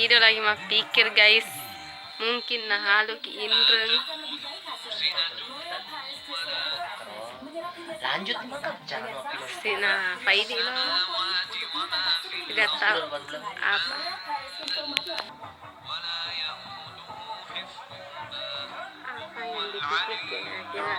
video lagi mah pikir guys, mungkin nah halo ki Indreng. Lanjut maka jangan film. Si nah Faidi lo tidak tahu apa. Apa yang dipikir kira-kira